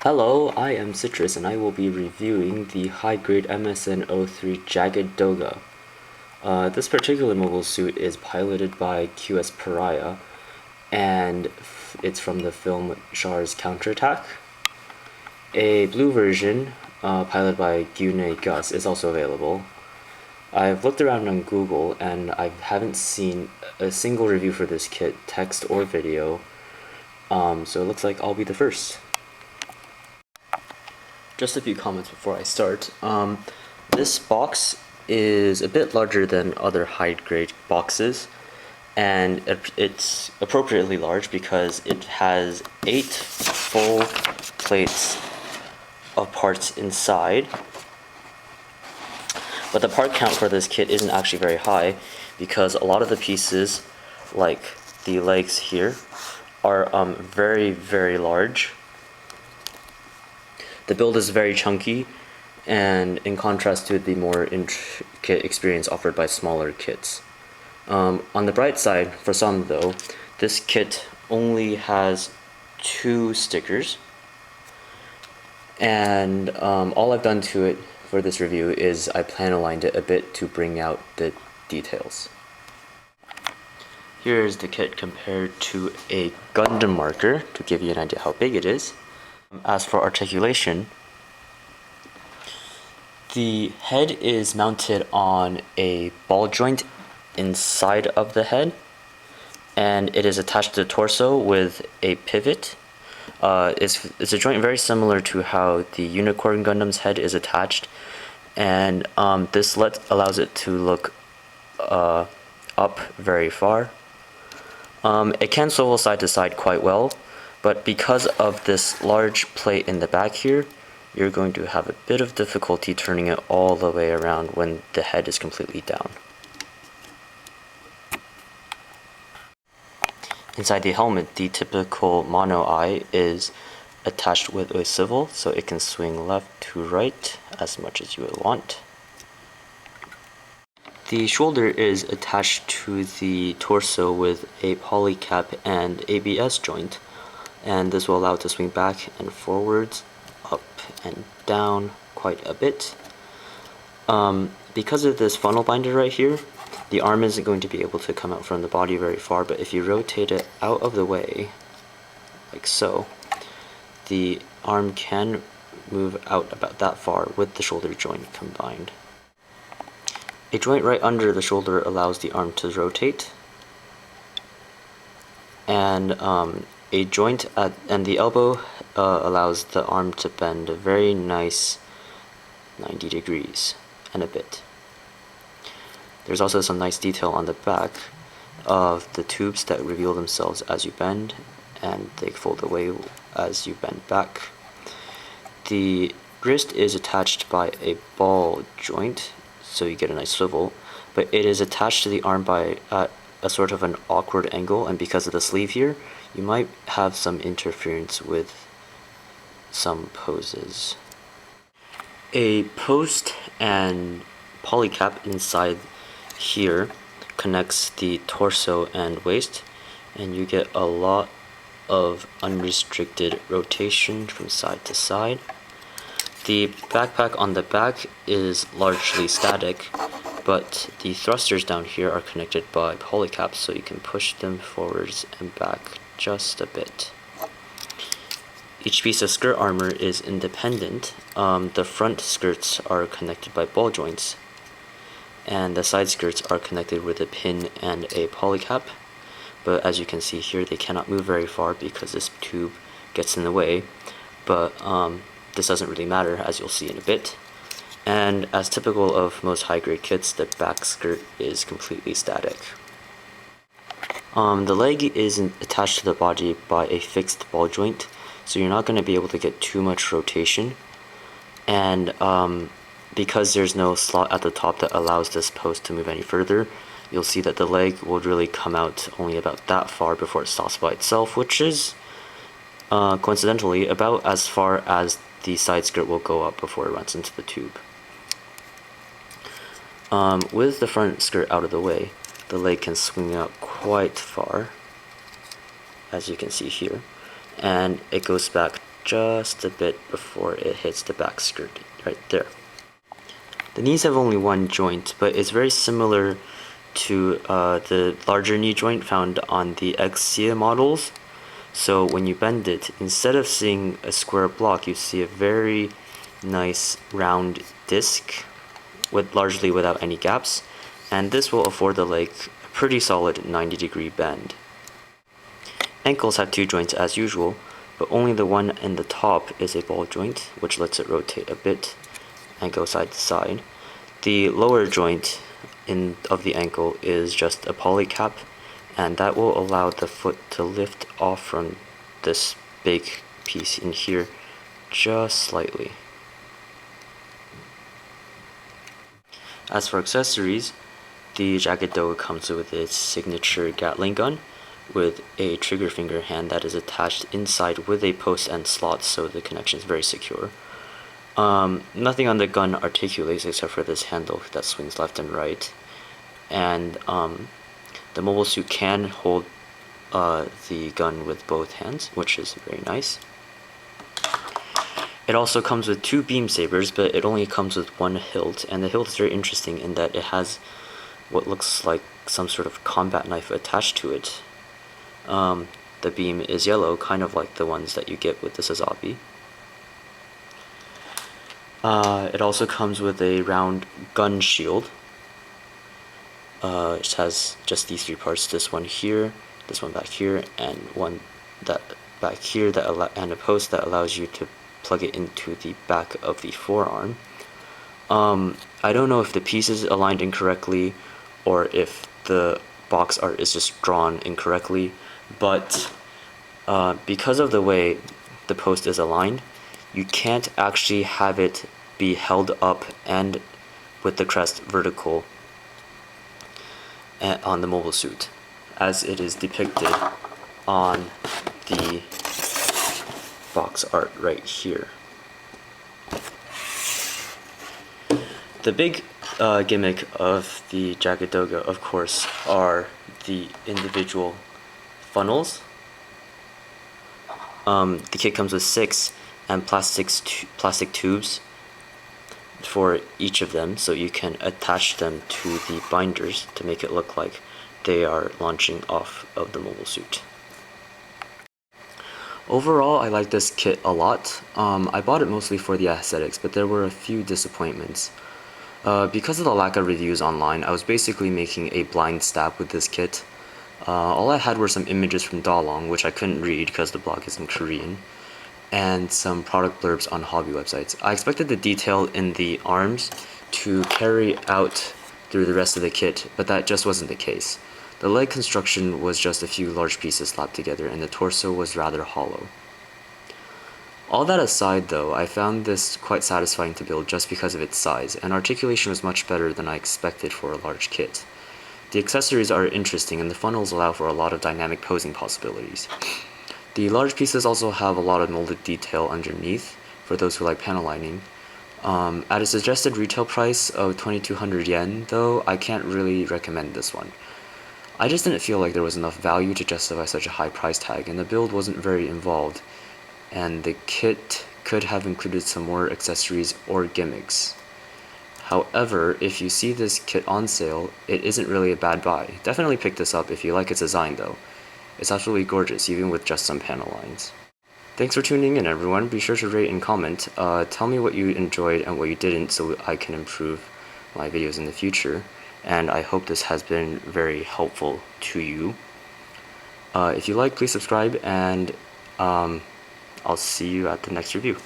Hello, I am Citrus and I will be reviewing the high-grade MSN03 Jagd Doga. This particular mobile suit is piloted by Quess Paraya and it's from the film Char's Counterattack. A blue version, piloted by Gimmick is also available. I've looked around on Google and I haven't seen a single review for this kit, text or video, so it looks like I'll be the first. Just a few comments before I start. This box is a bit larger than other high-grade boxes, and it's appropriately large because it has 8 full plates of parts inside. But the part count for this kit isn't actually very high because a lot of the pieces, like the legs here, are very, very large. The build is very chunky, and in contrast to the more intricate experience offered by smaller kits. On the bright side, for some though, this kit only has 2 stickers, and all I've done to it for this review is I plan aligned it a bit to bring out the details. Here is the kit compared to a Gundam marker to give you an idea how big it is. As for articulation, the head is mounted on a ball joint inside of the head, and it is attached to the torso with a pivot. It's a joint very similar to how the Unicorn Gundam's head is attached, and this allows it to look up very far. It can swivel side to side quite well, but because of this large plate in the back here, you're going to have a bit of difficulty turning it all the way around when the head is completely down. Inside the helmet, the typical mono eye is attached with a swivel, so it can swing left to right as much as you would want. The shoulder is attached to the torso with a polycap and ABS joint, and this will allow it to swing back and forwards, up and down quite a bit. Because of this funnel binder right here, the arm isn't going to be able to come out from the body very far, but if you rotate it out of the way, like so, the arm can move out about that far with the shoulder joint combined. A joint right under the shoulder allows the arm to rotate, and a joint and the elbow allows the arm to bend a very nice 90 degrees and a bit. There's also some nice detail on the back of the tubes that reveal themselves as you bend, and they fold away as you bend back. The wrist is attached by a ball joint, so you get a nice swivel, but it is attached to the arm by a sort of an awkward angle, and because of the sleeve here, you might have some interference with some poses. A post and polycap inside here connects the torso and waist, and you get a lot of unrestricted rotation from side to side. The backpack on the back is largely static, but the thrusters down here are connected by polycaps, so you can push them forwards and back just a bit. Each piece of skirt armor is independent. The front skirts are connected by ball joints, and the side skirts are connected with a pin and a polycap, but as you can see here, they cannot move very far because this tube gets in the way, but this doesn't really matter, as you'll see in a bit. And as typical of most high-grade kits, the back skirt is completely static. The leg is attached to the body by a fixed ball joint, so you're not going to be able to get too much rotation, and because there's no slot at the top that allows this post to move any further, you'll see that the leg will really come out only about that far before it stops by itself, which is coincidentally about as far as the side skirt will go up before it runs into the tube. With the front skirt out of the way, the leg can swing out quite far, as you can see here, and it goes back just a bit before it hits the back skirt, right there. The knees have only one joint, but it's very similar to the larger knee joint found on the Xia models. So when you bend it, instead of seeing a square block, you see a very nice round disc largely without any gaps, and this will afford the leg a pretty solid 90-degree bend. Ankles have two joints as usual, but only the one in the top is a ball joint, which lets it rotate a bit and go side to side. The lower joint of the ankle is just a polycap, and that will allow the foot to lift off from this big piece in here just slightly. As for accessories, the Jagd Doga comes with its signature Gatling gun with a trigger finger hand that is attached inside with a post and slot, so the connection is very secure. Nothing on the gun articulates except for this handle that swings left and right, and the mobile suit can hold the gun with both hands, which is very nice. It also comes with two beam sabers, but it only comes with one hilt, and the hilt is very interesting in that it has what looks like some sort of combat knife attached to it. The beam is yellow, kind of like the ones that you get with the Sazabi. It also comes with a round gun shield. It has just these three parts: this one here, this one back here, and one that back here and a post that allows you to plug it into the back of the forearm. I don't know if the piece is aligned incorrectly or if the box art is just drawn incorrectly, but because of the way the post is aligned, you can't actually have it be held up and with the crest vertical on the mobile suit, as it is depicted on the box art right here. The big gimmick of the Jagd Doga, of course, are the individual funnels. The kit comes with 6 and plastic tubes for each of them, so you can attach them to the binders to make it look like they are launching off of the mobile suit. Overall, I like this kit a lot. I bought it mostly for the aesthetics, but there were a few disappointments. Because of the lack of reviews online, I was basically making a blind stab with this kit. All I had were some images from Dalong, which I couldn't read because the blog is in Korean, and some product blurbs on hobby websites. I expected the detail in the arms to carry out through the rest of the kit, but that just wasn't the case. The leg construction was just a few large pieces slapped together, and the torso was rather hollow. All that aside though, I found this quite satisfying to build just because of its size, and articulation was much better than I expected for a large kit. The accessories are interesting, and the funnels allow for a lot of dynamic posing possibilities. The large pieces also have a lot of molded detail underneath, for those who like panel lining. At a suggested retail price of 2,200 yen though, I can't really recommend this one. I just didn't feel like there was enough value to justify such a high price tag, and the build wasn't very involved, and the kit could have included some more accessories or gimmicks. However, if you see this kit on sale, it isn't really a bad buy. Definitely pick this up if you like its design though. It's absolutely gorgeous, even with just some panel lines. Thanks for tuning in, everyone. Be sure to rate and comment. Tell me what you enjoyed and what you didn't so I can improve my videos in the future. And I hope this has been very helpful to you. If you like, please subscribe, and I'll see you at the next review.